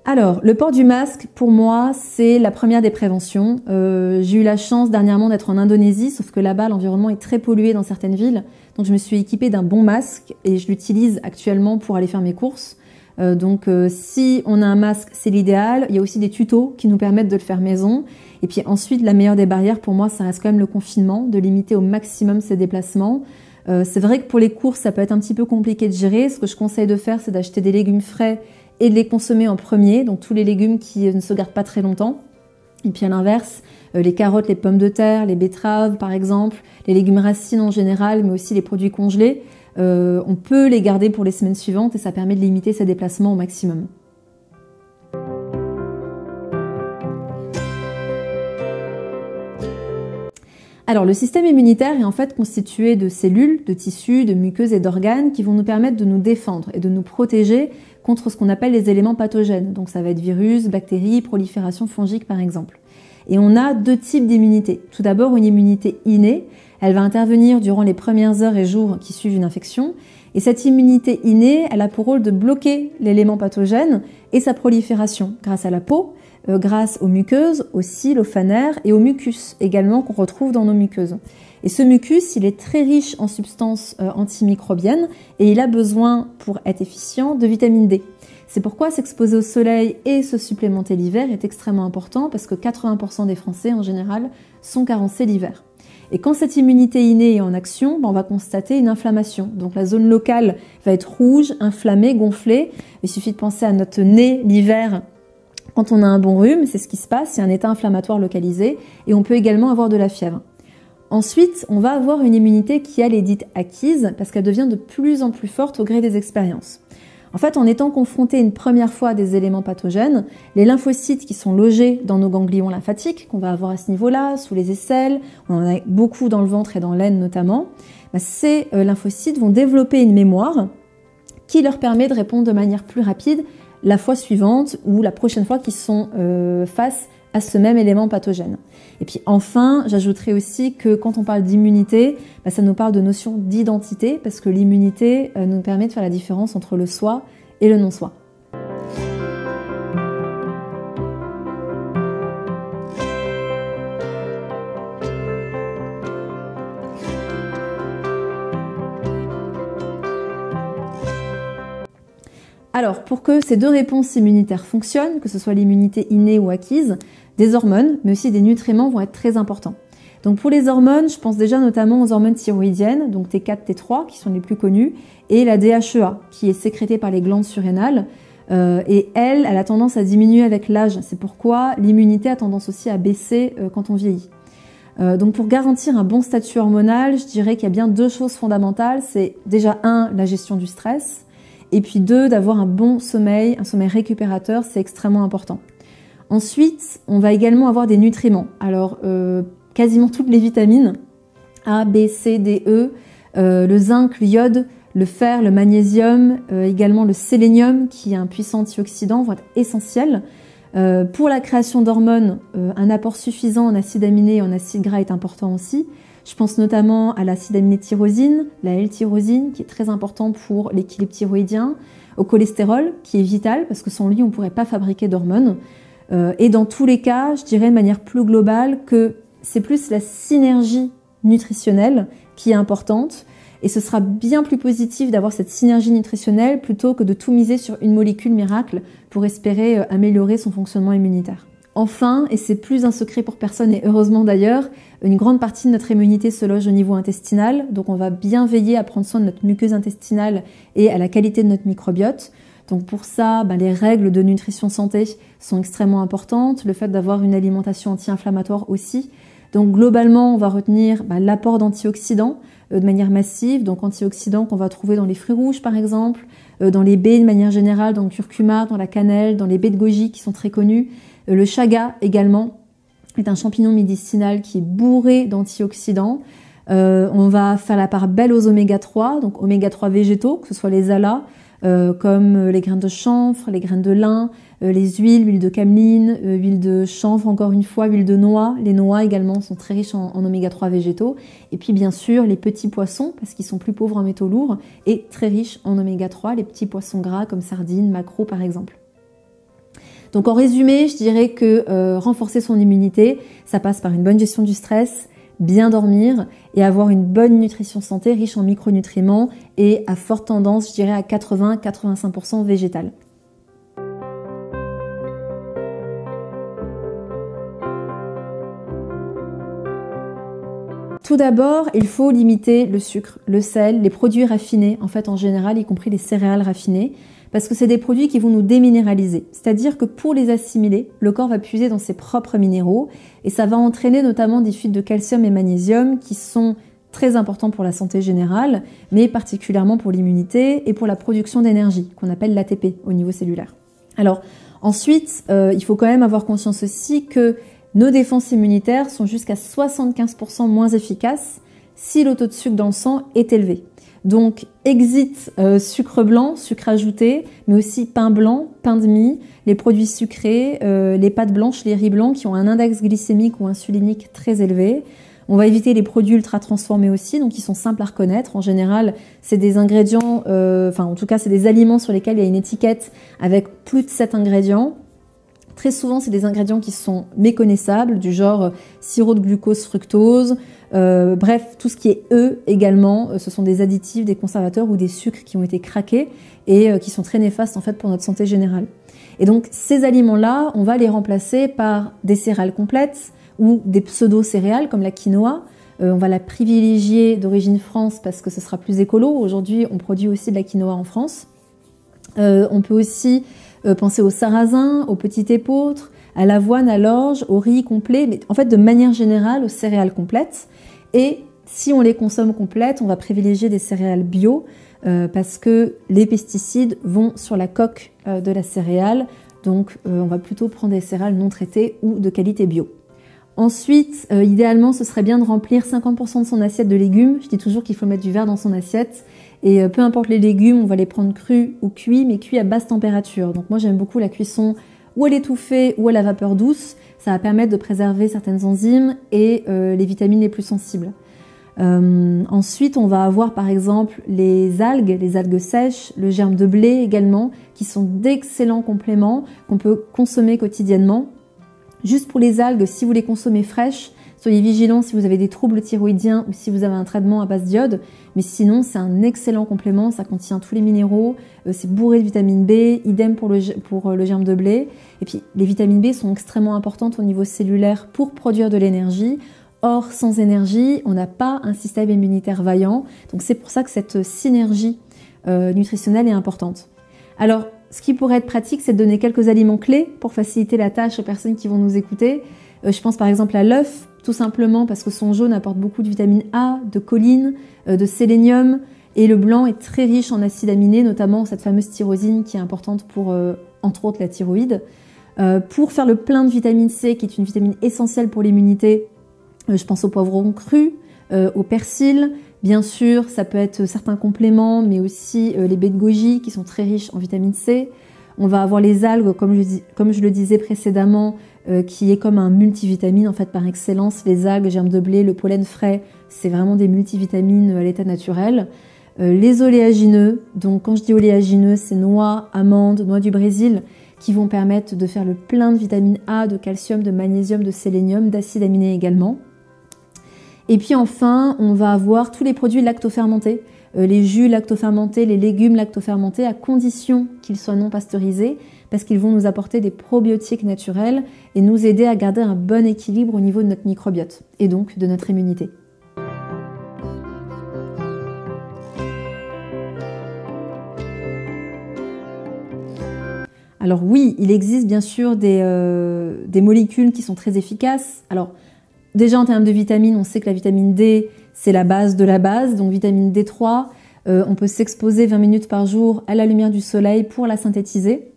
Alors, le port du masque, pour moi, c'est la première des préventions. J'ai eu la chance dernièrement d'être en Indonésie, sauf que là-bas, l'environnement est très pollué dans certaines villes. Donc, je me suis équipée d'un bon masque et je l'utilise actuellement pour aller faire mes courses. Si on a un masque, c'est l'idéal. Il y a aussi des tutos qui nous permettent de le faire maison. Et puis ensuite, la meilleure des barrières, pour moi, ça reste quand même le confinement, de limiter au maximum ses déplacements. C'est vrai que pour les courses, ça peut être un petit peu compliqué de gérer. Ce que je conseille de faire, c'est d'acheter des légumes frais et de les consommer en premier, donc tous les légumes qui ne se gardent pas très longtemps. Et puis à l'inverse, les carottes, les pommes de terre, les betteraves par exemple, les légumes racines en général, mais aussi les produits congelés, on peut les garder pour les semaines suivantes et ça permet de limiter ces déplacements au maximum. Alors, le système immunitaire est en fait constitué de cellules, de tissus, de muqueuses et d'organes qui vont nous permettre de nous défendre et de nous protéger contre ce qu'on appelle les éléments pathogènes. Donc, ça va être virus, bactéries, prolifération fongique par exemple. Et on a deux types d'immunité. Tout d'abord, une immunité innée. Elle va intervenir durant les premières heures et jours qui suivent une infection. Et cette immunité innée, elle a pour rôle de bloquer l'élément pathogène et sa prolifération grâce à la peau, grâce aux muqueuses, aux cils, aux fanères et au mucus également qu'on retrouve dans nos muqueuses. Et ce mucus, il est très riche en substances antimicrobiennes et il a besoin, pour être efficient, de vitamine D. C'est pourquoi s'exposer au soleil et se supplémenter l'hiver est extrêmement important parce que 80% des Français en général sont carencés l'hiver. Et quand cette immunité innée est en action, on va constater une inflammation. Donc la zone locale va être rouge, inflammée, gonflée. Il suffit de penser à notre nez l'hiver. Quand on a un bon rhume, c'est ce qui se passe, il y a un état inflammatoire localisé et on peut également avoir de la fièvre. Ensuite, on va avoir une immunité qui, elle, est dite acquise parce qu'elle devient de plus en plus forte au gré des expériences. En fait, en étant confronté une première fois à des éléments pathogènes, les lymphocytes qui sont logés dans nos ganglions lymphatiques, qu'on va avoir à ce niveau-là, sous les aisselles, on en a beaucoup dans le ventre et dans l'aine notamment, ces lymphocytes vont développer une mémoire qui leur permet de répondre de manière plus rapide la fois suivante ou la prochaine fois qu'ils sont face à ce même élément pathogène. Et puis enfin, j'ajouterai aussi que quand on parle d'immunité, ça nous parle de notion d'identité parce que l'immunité nous permet de faire la différence entre le soi et le non-soi. Alors, pour que ces deux réponses immunitaires fonctionnent, que ce soit l'immunité innée ou acquise, des hormones, mais aussi des nutriments vont être très importants. Donc pour les hormones, je pense déjà notamment aux hormones thyroïdiennes, donc T4, T3, qui sont les plus connues, et la DHEA, qui est sécrétée par les glandes surrénales. Et elle a tendance à diminuer avec l'âge. C'est pourquoi l'immunité a tendance aussi à baisser quand on vieillit. Donc pour garantir un bon statut hormonal, je dirais qu'il y a bien deux choses fondamentales. C'est déjà la gestion du stress, et puis 2, d'avoir un bon sommeil, un sommeil récupérateur, c'est extrêmement important. Ensuite, on va également avoir des nutriments. Alors, quasiment toutes les vitamines, A, B, C, D, E, le zinc, le iode, le fer, le magnésium, également le sélénium, qui est un puissant antioxydant, vont être essentiels. Pour la création d'hormones, un apport suffisant en acides aminés et en acides gras est important aussi. Je pense notamment à l'acide aminé tyrosine, la L-tyrosine, qui est très important pour l'équilibre thyroïdien, au cholestérol, qui est vital, parce que sans lui, on ne pourrait pas fabriquer d'hormones. Et dans tous les cas, je dirais de manière plus globale que c'est plus la synergie nutritionnelle qui est importante, et ce sera bien plus positif d'avoir cette synergie nutritionnelle plutôt que de tout miser sur une molécule miracle pour espérer améliorer son fonctionnement immunitaire. Enfin, et c'est plus un secret pour personne, et heureusement d'ailleurs, une grande partie de notre immunité se loge au niveau intestinal, donc on va bien veiller à prendre soin de notre muqueuse intestinale et à la qualité de notre microbiote. Donc pour ça, les règles de nutrition santé sont extrêmement importantes, le fait d'avoir une alimentation anti-inflammatoire aussi. Donc globalement, on va retenir l'apport d'antioxydants de manière massive, donc antioxydants qu'on va trouver dans les fruits rouges par exemple, dans les baies de manière générale, dans le curcuma, dans la cannelle, dans les baies de goji qui sont très connues. Le chaga également est un champignon médicinal qui est bourré d'antioxydants. On va faire la part belle aux oméga 3, donc oméga 3 végétaux, que ce soit les alas, comme les graines de chanvre, les graines de lin, les huiles, huile de cameline, huile de chanvre encore une fois, huile de noix. Les noix également sont très riches en oméga 3 végétaux. Et puis bien sûr les petits poissons, parce qu'ils sont plus pauvres en métaux lourds, et très riches en oméga 3, les petits poissons gras comme sardines, maquereaux par exemple. Donc en résumé, je dirais que renforcer son immunité, ça passe par une bonne gestion du stress, bien dormir et avoir une bonne nutrition santé riche en micronutriments et à forte tendance, je dirais à 80-85% végétale. Tout d'abord, il faut limiter le sucre, le sel, les produits raffinés, en fait en général, y compris les céréales raffinées, parce que c'est des produits qui vont nous déminéraliser. C'est-à-dire que pour les assimiler, le corps va puiser dans ses propres minéraux et ça va entraîner notamment des fuites de calcium et magnésium qui sont très importants pour la santé générale, mais particulièrement pour l'immunité et pour la production d'énergie, qu'on appelle l'ATP au niveau cellulaire. Alors ensuite, il faut quand même avoir conscience aussi que nos défenses immunitaires sont jusqu'à 75% moins efficaces si le taux de sucre dans le sang est élevé. Donc, exit sucre blanc, sucre ajouté, mais aussi pain blanc, pain de mie, les produits sucrés, les pâtes blanches, les riz blancs qui ont un index glycémique ou insulinique très élevé. On va éviter les produits ultra transformés aussi, donc qui sont simples à reconnaître. En général, c'est des ingrédients, en tout cas, c'est des aliments sur lesquels il y a une étiquette avec plus de 7 ingrédients. Très souvent, c'est des ingrédients qui sont méconnaissables, du genre sirop de glucose, fructose, bref, tout ce qui est également, ce sont des additifs, des conservateurs ou des sucres qui ont été craqués et qui sont très néfastes en fait pour notre santé générale. Et donc, ces aliments-là, on va les remplacer par des céréales complètes ou des pseudo-céréales comme la quinoa. On va la privilégier d'origine France parce que ce sera plus écolo. Aujourd'hui, on produit aussi de la quinoa en France. On peut aussi penser au sarrasin, au petit épeautre, à l'avoine, à l'orge, au riz complet, mais en fait de manière générale aux céréales complètes. Et si on les consomme complètes, on va privilégier des céréales bio parce que les pesticides vont sur la coque de la céréale. Donc on va plutôt prendre des céréales non traitées ou de qualité bio. Ensuite, idéalement, ce serait bien de remplir 50% de son assiette de légumes. Je dis toujours qu'il faut mettre du verre dans son assiette. Et peu importe les légumes, on va les prendre crus ou cuits, mais cuits à basse température. Donc moi, j'aime beaucoup la cuisson ou à l'étouffée ou à la vapeur douce. Ça va permettre de préserver certaines enzymes et les vitamines les plus sensibles. Ensuite, on va avoir par exemple les algues sèches, le germe de blé également, qui sont d'excellents compléments qu'on peut consommer quotidiennement. Juste pour les algues, si vous les consommez fraîches, soyez vigilants si vous avez des troubles thyroïdiens ou si vous avez un traitement à base d'iode. Mais sinon, c'est un excellent complément. Ça contient tous les minéraux. C'est bourré de vitamine B. Idem pour le germe de blé. Et puis, les vitamines B sont extrêmement importantes au niveau cellulaire pour produire de l'énergie. Or, sans énergie, on n'a pas un système immunitaire vaillant. Donc, c'est pour ça que cette synergie nutritionnelle est importante. Alors, ce qui pourrait être pratique, c'est de donner quelques aliments clés pour faciliter la tâche aux personnes qui vont nous écouter. Je pense par exemple à l'œuf, tout simplement parce que son jaune apporte beaucoup de vitamine A, de choline, de sélénium, et le blanc est très riche en acides aminés, notamment cette fameuse tyrosine qui est importante pour, entre autres, la thyroïde. Pour faire le plein de vitamine C, qui est une vitamine essentielle pour l'immunité, je pense au poivron cru, au persil. Bien sûr, ça peut être certains compléments, mais aussi les baies de goji qui sont très riches en vitamine C. On va avoir les algues, comme je le disais précédemment, qui est comme un multivitamine en fait par excellence. Les algues, germes de blé, le pollen frais, c'est vraiment des multivitamines à l'état naturel. Les oléagineux, donc quand je dis oléagineux, c'est noix, amandes, noix du Brésil, qui vont permettre de faire le plein de vitamine A, de calcium, de magnésium, de sélénium, d'acides aminés également. Et puis enfin, on va avoir tous les produits lactofermentés, les jus lactofermentés, les légumes lactofermentés, à condition qu'ils soient non pasteurisés, parce qu'ils vont nous apporter des probiotiques naturels et nous aider à garder un bon équilibre au niveau de notre microbiote et donc de notre immunité. Alors oui, il existe bien sûr des molécules qui sont très efficaces. Alors déjà en termes de vitamines, on sait que la vitamine D, c'est la base de la base, donc vitamine D3. On peut s'exposer 20 minutes par jour à la lumière du soleil pour la synthétiser.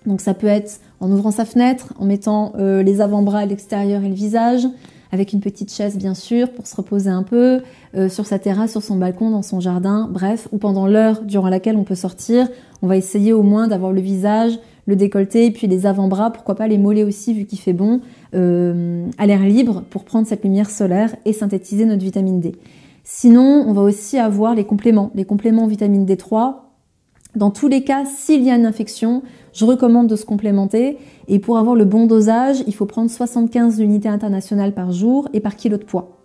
Donc ça peut être en ouvrant sa fenêtre, en mettant les avant-bras à l'extérieur et le visage, avec une petite chaise bien sûr pour se reposer un peu, sur sa terrasse, sur son balcon, dans son jardin, bref, ou pendant l'heure durant laquelle on peut sortir. On va essayer au moins d'avoir le visage, le décolleté et puis les avant-bras, pourquoi pas les mollets aussi vu qu'il fait bon, à l'air libre pour prendre cette lumière solaire et synthétiser notre vitamine D. Sinon, on va aussi avoir les compléments en vitamine D3, Dans tous les cas, s'il y a une infection, je recommande de se complémenter. Et pour avoir le bon dosage, il faut prendre 75 unités internationales par jour et par kilo de poids.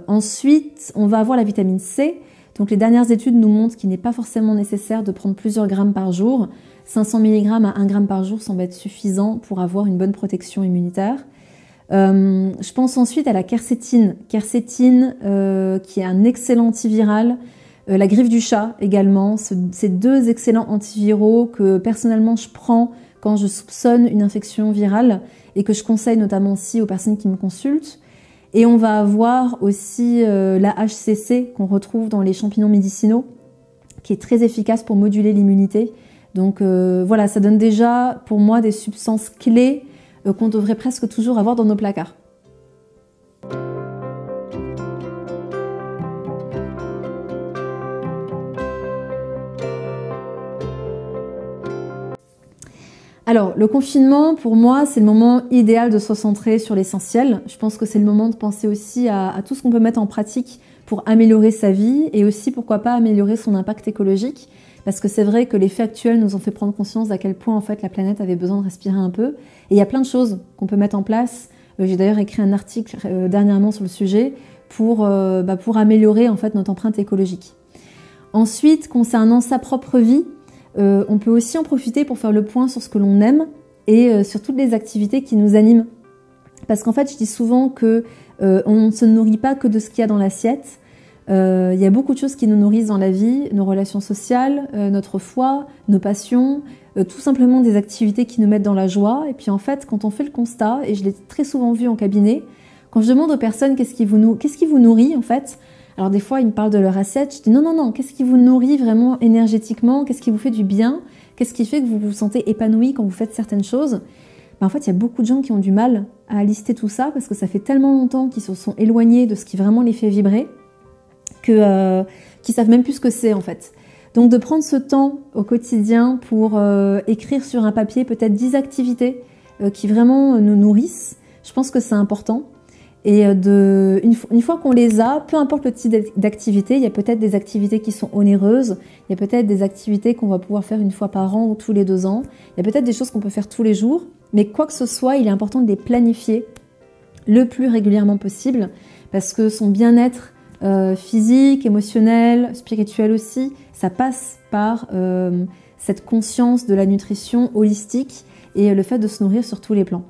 Ensuite, on va avoir la vitamine C. Donc les dernières études nous montrent qu'il n'est pas forcément nécessaire de prendre plusieurs grammes par jour. 500 mg à 1 gramme par jour semble être suffisant pour avoir une bonne protection immunitaire. Je pense ensuite à la quercétine. Quercétine qui est un excellent antiviral. La griffe du chat également. C'est deux excellents antiviraux que personnellement je prends quand je soupçonne une infection virale et que je conseille notamment aussi aux personnes qui me consultent. Et on va avoir aussi la HCC qu'on retrouve dans les champignons médicinaux, qui est très efficace pour moduler l'immunité. Donc voilà, ça donne déjà pour moi des substances clés qu'on devrait presque toujours avoir dans nos placards. Alors, le confinement, pour moi, c'est le moment idéal de se recentrer sur l'essentiel. Je pense que c'est le moment de penser aussi à tout ce qu'on peut mettre en pratique pour améliorer sa vie et aussi, pourquoi pas, améliorer son impact écologique. Parce que c'est vrai que les faits actuels nous ont fait prendre conscience d'à quel point, en fait, la planète avait besoin de respirer un peu. Et il y a plein de choses qu'on peut mettre en place. J'ai d'ailleurs écrit un article dernièrement sur le sujet pour améliorer, en fait, notre empreinte écologique. Ensuite, concernant sa propre vie, on peut aussi en profiter pour faire le point sur ce que l'on aime et sur toutes les activités qui nous animent. Parce qu'en fait, je dis souvent que on ne se nourrit pas que de ce qu'il y a dans l'assiette. Il y a beaucoup de choses qui nous nourrissent dans la vie, nos relations sociales, notre foi, nos passions, tout simplement des activités qui nous mettent dans la joie. Et puis en fait, quand on fait le constat, et je l'ai très souvent vu en cabinet, quand je demande aux personnes qu'est-ce qui vous nourrit en fait, alors des fois, ils me parlent de leur assiette. Je dis non, qu'est-ce qui vous nourrit vraiment énergétiquement? Qu'est-ce qui vous fait du bien? Qu'est-ce qui fait que vous vous sentez épanoui quand vous faites certaines choses? En fait, il y a beaucoup de gens qui ont du mal à lister tout ça parce que ça fait tellement longtemps qu'ils se sont éloignés de ce qui vraiment les fait vibrer qu'ils savent même plus ce que c'est en fait. Donc de prendre ce temps au quotidien pour écrire sur un papier peut-être 10 activités qui vraiment nous nourrissent, je pense que c'est important. Et une fois qu'on les a, peu importe le type d'activité, il y a peut-être des activités qui sont onéreuses, il y a peut-être des activités qu'on va pouvoir faire une fois par an ou tous les 2 ans, il y a peut-être des choses qu'on peut faire tous les jours, mais quoi que ce soit, il est important de les planifier le plus régulièrement possible, parce que son bien-être physique, émotionnel, spirituel aussi, ça passe par cette conscience de la nutrition holistique et le fait de se nourrir sur tous les plans.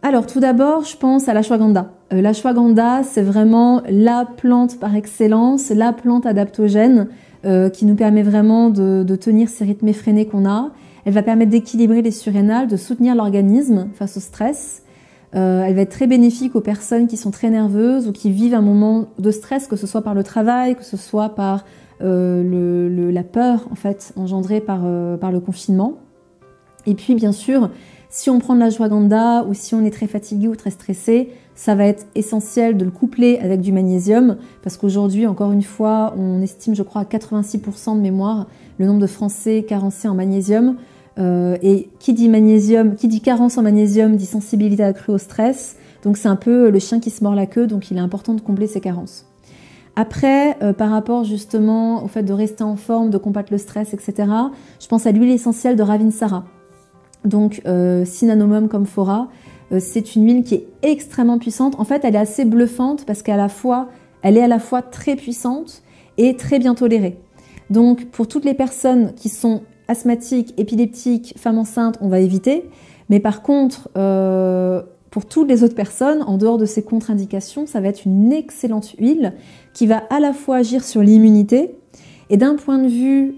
Alors tout d'abord, je pense à l'ashwagandha. L'ashwagandha, c'est vraiment la plante par excellence, la plante adaptogène qui nous permet vraiment de tenir ces rythmes effrénés qu'on a. Elle va permettre d'équilibrer les surrénales, de soutenir l'organisme face au stress. Elle va être très bénéfique aux personnes qui sont très nerveuses ou qui vivent un moment de stress, que ce soit par le travail, que ce soit par la peur en fait engendrée par le confinement. Et puis bien sûr, si on prend de l'ashwagandha ou si on est très fatigué ou très stressé, ça va être essentiel de le coupler avec du magnésium parce qu'aujourd'hui, encore une fois, on estime, je crois, à 86% de mémoire le nombre de Français carencés en magnésium. Et qui dit magnésium, qui dit carence en magnésium, dit sensibilité accrue au stress. Donc c'est un peu le chien qui se mord la queue, donc il est important de combler ces carences. Après, par rapport justement au fait de rester en forme, de combattre le stress, etc., je pense à l'huile essentielle de Ravinsara. Donc Cinanomum camphora, c'est une huile qui est extrêmement puissante. En fait, elle est assez bluffante parce qu'elle est à la fois très puissante et très bien tolérée. Donc pour toutes les personnes qui sont asthmatiques, épileptiques, femmes enceintes, on va éviter. Mais par contre, pour toutes les autres personnes, en dehors de ces contre-indications, ça va être une excellente huile qui va à la fois agir sur l'immunité. Et d'un point de vue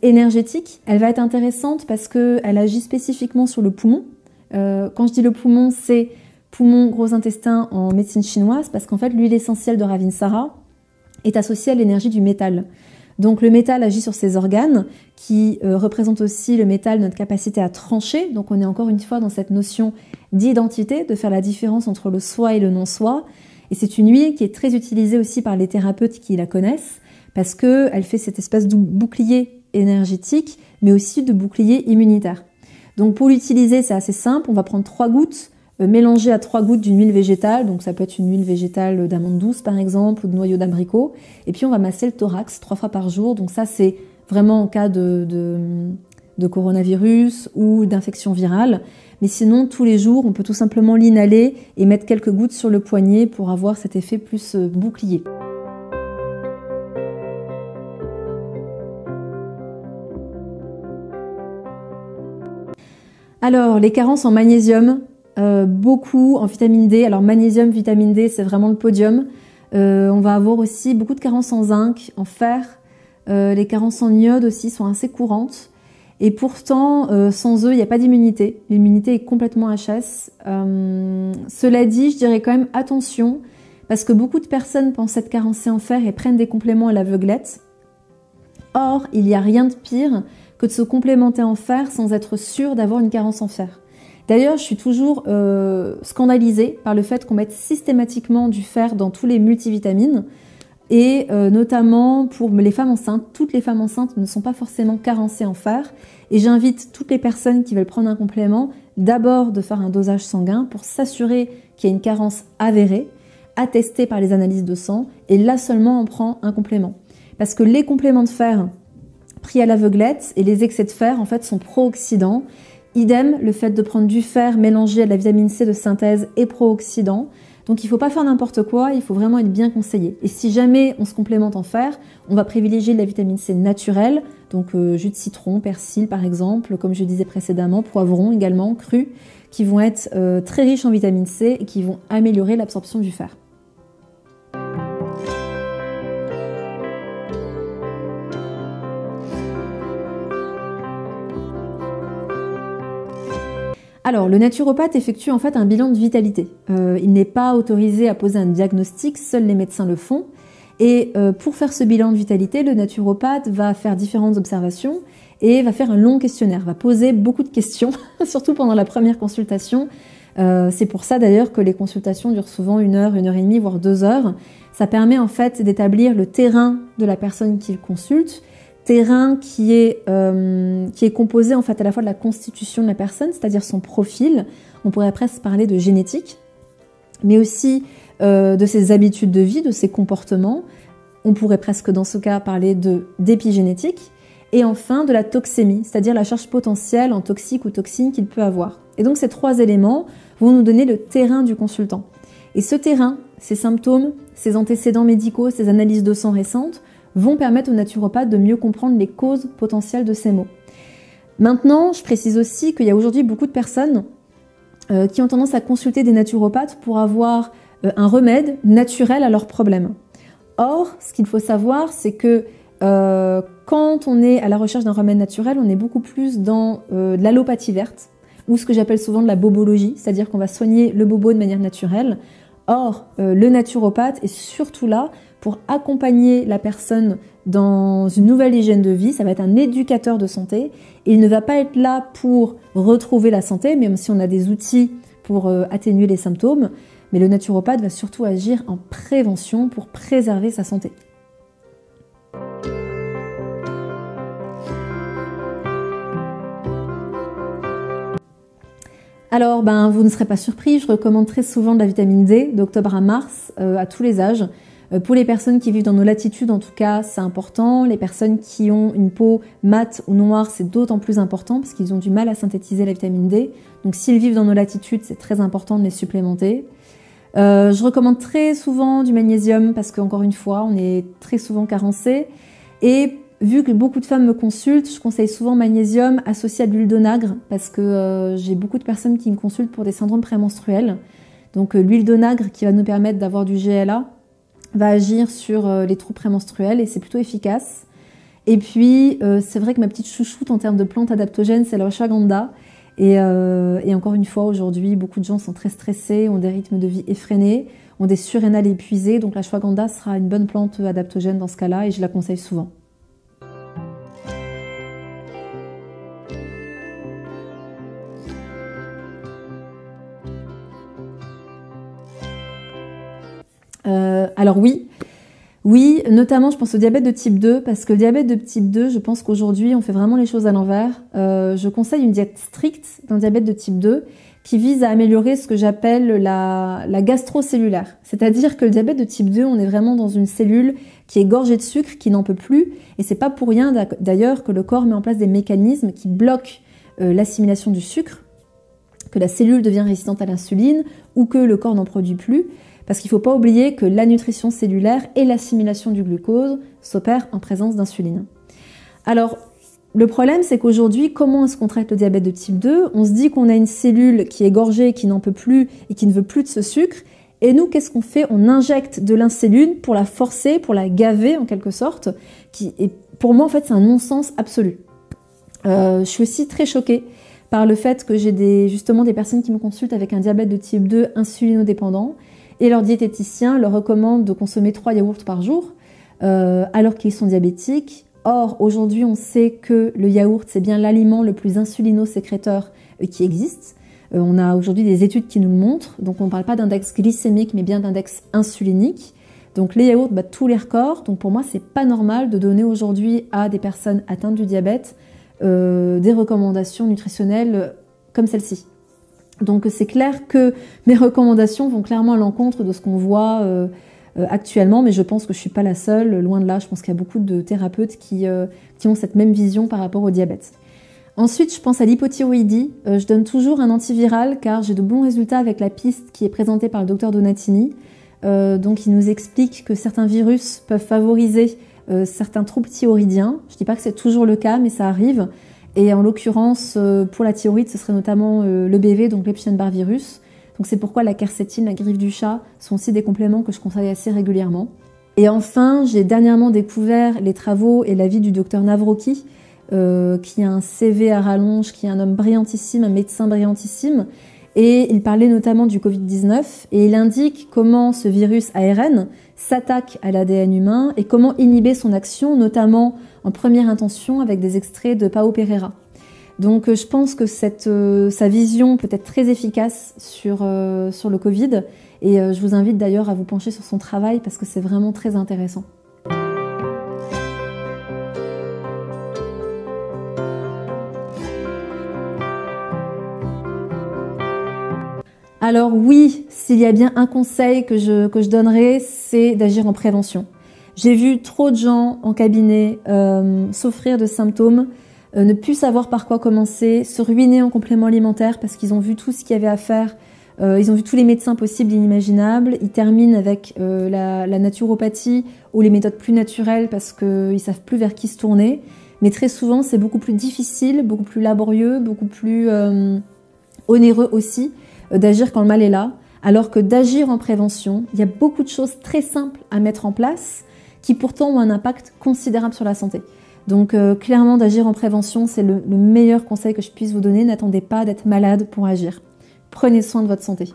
énergétique, elle va être intéressante parce qu'elle agit spécifiquement sur le poumon. Quand je dis le poumon, c'est poumon, gros intestin en médecine chinoise, parce qu'en fait, l'huile essentielle de Ravinsara est associée à l'énergie du métal. Donc le métal agit sur ces organes qui représentent aussi le métal, notre capacité à trancher. Donc on est encore une fois dans cette notion d'identité, de faire la différence entre le soi et le non-soi. Et c'est une huile qui est très utilisée aussi par les thérapeutes qui la connaissent, parce qu'elle fait cette espèce de bouclier énergétique, mais aussi de bouclier immunitaire. Donc pour l'utiliser, c'est assez simple. On va prendre 3 gouttes, mélanger à 3 gouttes d'une huile végétale. Donc ça peut être une huile végétale d'amande douce par exemple, ou de noyau d'abricot. Et puis on va masser le thorax 3 fois par jour. Donc ça c'est vraiment en cas de coronavirus ou d'infection virale. Mais sinon, tous les jours, on peut tout simplement l'inhaler et mettre quelques gouttes sur le poignet pour avoir cet effet plus bouclier. Alors, les carences en magnésium, beaucoup en vitamine D. Alors, magnésium, vitamine D, c'est vraiment le podium. On va avoir aussi beaucoup de carences en zinc, en fer. Les carences en iode aussi sont assez courantes. Et pourtant, sans eux, il n'y a pas d'immunité. L'immunité est complètement HS. Cela dit, je dirais quand même attention, parce que beaucoup de personnes pensent être carencées en fer et prennent des compléments à l'aveuglette. Or, il n'y a rien de pire que de se complémenter en fer sans être sûr d'avoir une carence en fer. D'ailleurs, je suis toujours scandalisée par le fait qu'on mette systématiquement du fer dans tous les multivitamines. Et notamment pour les femmes enceintes, toutes les femmes enceintes ne sont pas forcément carencées en fer. Et j'invite toutes les personnes qui veulent prendre un complément d'abord de faire un dosage sanguin pour s'assurer qu'il y a une carence avérée, attestée par les analyses de sang, et là seulement on prend un complément. Parce que les compléments de fer pris à l'aveuglette et les excès de fer en fait sont pro-oxydants. Idem, le fait de prendre du fer mélangé à de la vitamine C de synthèse est pro-oxydant. Donc il ne faut pas faire n'importe quoi, il faut vraiment être bien conseillé. Et si jamais on se complémente en fer, on va privilégier de la vitamine C naturelle, donc jus de citron, persil par exemple, comme je disais précédemment, poivron également, cru, qui vont être très riches en vitamine C et qui vont améliorer l'absorption du fer. Alors, le naturopathe effectue en fait un bilan de vitalité. Il n'est pas autorisé à poser un diagnostic, seuls les médecins le font. Et pour faire ce bilan de vitalité, le naturopathe va faire différentes observations et va faire un long questionnaire, va poser beaucoup de questions, surtout pendant la première consultation. C'est pour ça d'ailleurs que les consultations durent souvent 1 heure, 1 heure et demie, voire 2 heures. Ça permet en fait d'établir le terrain de la personne qui le consulte, terrain qui est composé en fait à la fois de la constitution de la personne, c'est-à-dire son profil, on pourrait presque parler de génétique, mais aussi de ses habitudes de vie, de ses comportements, on pourrait presque dans ce cas parler d'épigénétique, et enfin de la toxémie, c'est-à-dire la charge potentielle en toxiques ou toxines qu'il peut avoir. Et donc ces 3 éléments vont nous donner le terrain du consultant. Et ce terrain, ses symptômes, ses antécédents médicaux, ses analyses de sang récentes, vont permettre aux naturopathes de mieux comprendre les causes potentielles de ces maux. Maintenant, je précise aussi qu'il y a aujourd'hui beaucoup de personnes qui ont tendance à consulter des naturopathes pour avoir un remède naturel à leurs problèmes. Or, ce qu'il faut savoir, c'est que quand on est à la recherche d'un remède naturel, on est beaucoup plus dans de l'allopathie verte, ou ce que j'appelle souvent de la bobologie, c'est-à-dire qu'on va soigner le bobo de manière naturelle. Or, le naturopathe est surtout là pour accompagner la personne dans une nouvelle hygiène de vie. Ça va être un éducateur de santé. Et il ne va pas être là pour retrouver la santé, même si on a des outils pour atténuer les symptômes. Mais le naturopathe va surtout agir en prévention pour préserver sa santé. Alors, vous ne serez pas surpris, je recommande très souvent de la vitamine D d'octobre à mars à tous les âges. Pour les personnes qui vivent dans nos latitudes, en tout cas, c'est important. Les personnes qui ont une peau mate ou noire, c'est d'autant plus important parce qu'ils ont du mal à synthétiser la vitamine D. Donc, s'ils vivent dans nos latitudes, c'est très important de les supplémenter. Je recommande très souvent du magnésium parce qu'encore une fois, on est très souvent carencé. Et vu que beaucoup de femmes me consultent, je conseille souvent magnésium associé à de l'huile d'onagre parce que j'ai beaucoup de personnes qui me consultent pour des syndromes prémenstruels. Donc, l'huile d'onagre qui va nous permettre d'avoir du GLA va agir sur les troubles prémenstruels et c'est plutôt efficace. Et puis, c'est vrai que ma petite chouchoute en termes de plantes adaptogènes, c'est la ashwagandha. Et encore une fois, aujourd'hui, beaucoup de gens sont très stressés, ont des rythmes de vie effrénés, ont des surrénales épuisées. Donc l'ashwagandha sera une bonne plante adaptogène dans ce cas-là et je la conseille souvent. Alors oui, Oui, notamment je pense au diabète de type 2, parce que le diabète de type 2, je pense qu'aujourd'hui on fait vraiment les choses à l'envers. Je conseille une diète stricte dans le diabète de type 2 qui vise à améliorer ce que j'appelle la gastrocellulaire. C'est-à-dire que le diabète de type 2, on est vraiment dans une cellule qui est gorgée de sucre, qui n'en peut plus, et c'est pas pour rien d'ailleurs que le corps met en place des mécanismes qui bloquent l'assimilation du sucre, que la cellule devient résistante à l'insuline ou que le corps n'en produit plus. Parce qu'il ne faut pas oublier que la nutrition cellulaire et l'assimilation du glucose s'opèrent en présence d'insuline. Alors, le problème, c'est qu'aujourd'hui, comment est-ce qu'on traite le diabète de type 2? On se dit qu'on a une cellule qui est gorgée, qui n'en peut plus et qui ne veut plus de ce sucre. Et nous, qu'est-ce qu'on fait? On injecte de l'insuline pour la forcer, pour la gaver en quelque sorte. Et pour moi, en fait, c'est un non-sens absolu. Je suis aussi très choquée par le fait que j'ai justement des personnes qui me consultent avec un diabète de type 2 insulinodépendant. Et leur diététicien leur recommande de consommer 3 yaourts par jour, alors qu'ils sont diabétiques. Or, aujourd'hui, on sait que le yaourt, c'est bien l'aliment le plus insulino-sécréteur qui existe. On a aujourd'hui des études qui nous le montrent. Donc, on ne parle pas d'index glycémique, mais bien d'index insulinique. Donc, les yaourts battent tous les records. Donc, pour moi, c'est pas normal de donner aujourd'hui à des personnes atteintes du diabète des recommandations nutritionnelles comme celle-ci. Donc c'est clair que mes recommandations vont clairement à l'encontre de ce qu'on voit actuellement, mais je pense que je ne suis pas la seule, loin de là. Je pense qu'il y a beaucoup de thérapeutes qui ont cette même vision par rapport au diabète. Ensuite, je pense à l'hypothyroïdie. Je donne toujours un antiviral car j'ai de bons résultats avec la piste qui est présentée par le docteur Donatini. Donc il nous explique que certains virus peuvent favoriser certains troubles thyroïdiens. Je ne dis pas que c'est toujours le cas, mais ça arrive. Et en l'occurrence, pour la thyroïde, ce serait notamment l'EBV, donc l'Epstein-Barr virus. Donc c'est pourquoi la quercétine, la griffe du chat sont aussi des compléments que je conseille assez régulièrement. Et enfin, j'ai dernièrement découvert les travaux et l'avis du docteur Navroki, qui a un CV à rallonge, qui est un homme brillantissime, un médecin brillantissime. Et il parlait notamment du Covid-19 et il indique comment ce virus ARN s'attaque à l'ADN humain et comment inhiber son action, notamment en première intention avec des extraits de Pao Pereira. Donc je pense que sa vision peut être très efficace sur le Covid et je vous invite d'ailleurs à vous pencher sur son travail parce que c'est vraiment très intéressant. Alors oui, s'il y a bien un conseil que je donnerais, c'est d'agir en prévention. J'ai vu trop de gens en cabinet souffrir de symptômes, ne plus savoir par quoi commencer, se ruiner en compléments alimentaires parce qu'ils ont vu tout ce qu'il y avait à faire, ils ont vu tous les médecins possibles et inimaginables, ils terminent avec la naturopathie ou les méthodes plus naturelles parce qu'ils savent plus vers qui se tourner. Mais très souvent, c'est beaucoup plus difficile, beaucoup plus laborieux, beaucoup plus onéreux aussi d'agir quand le mal est là, alors que d'agir en prévention, il y a beaucoup de choses très simples à mettre en place qui pourtant ont un impact considérable sur la santé. Donc clairement, d'agir en prévention, c'est le meilleur conseil que je puisse vous donner. N'attendez pas d'être malade pour agir. Prenez soin de votre santé.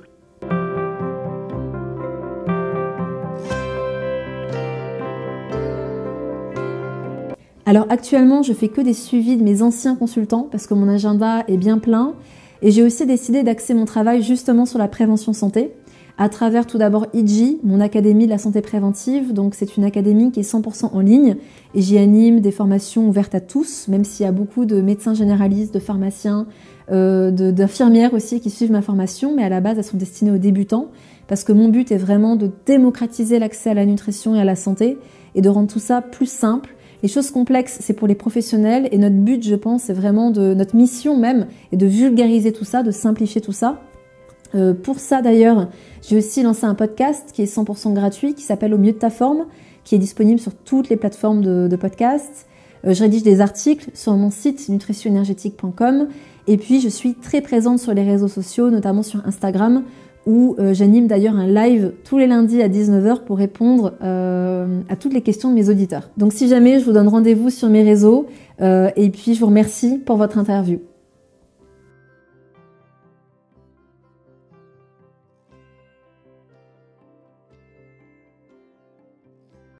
Alors actuellement, je fais que des suivis de mes anciens consultants parce que mon agenda est bien plein. Et j'ai aussi décidé d'axer mon travail justement sur la prévention santé, à travers tout d'abord IGI, mon académie de la santé préventive. Donc c'est une académie qui est 100% en ligne et j'y anime des formations ouvertes à tous, même s'il y a beaucoup de médecins généralistes, de pharmaciens, d'infirmières aussi qui suivent ma formation, mais à la base elles sont destinées aux débutants parce que mon but est vraiment de démocratiser l'accès à la nutrition et à la santé et de rendre tout ça plus simple. Les choses complexes, c'est pour les professionnels et notre but, je pense, c'est vraiment notre mission même, est de vulgariser tout ça, de simplifier tout ça. Pour ça d'ailleurs, j'ai aussi lancé un podcast qui est 100% gratuit, qui s'appelle Au mieux de ta forme, qui est disponible sur toutes les plateformes de podcast. Je rédige des articles sur mon site nutritionénergétique.com et puis je suis très présente sur les réseaux sociaux, notamment sur Instagram, où j'anime d'ailleurs un live tous les lundis à 19h pour répondre à toutes les questions de mes auditeurs. Donc si jamais, je vous donne rendez-vous sur mes réseaux et puis je vous remercie pour votre interview.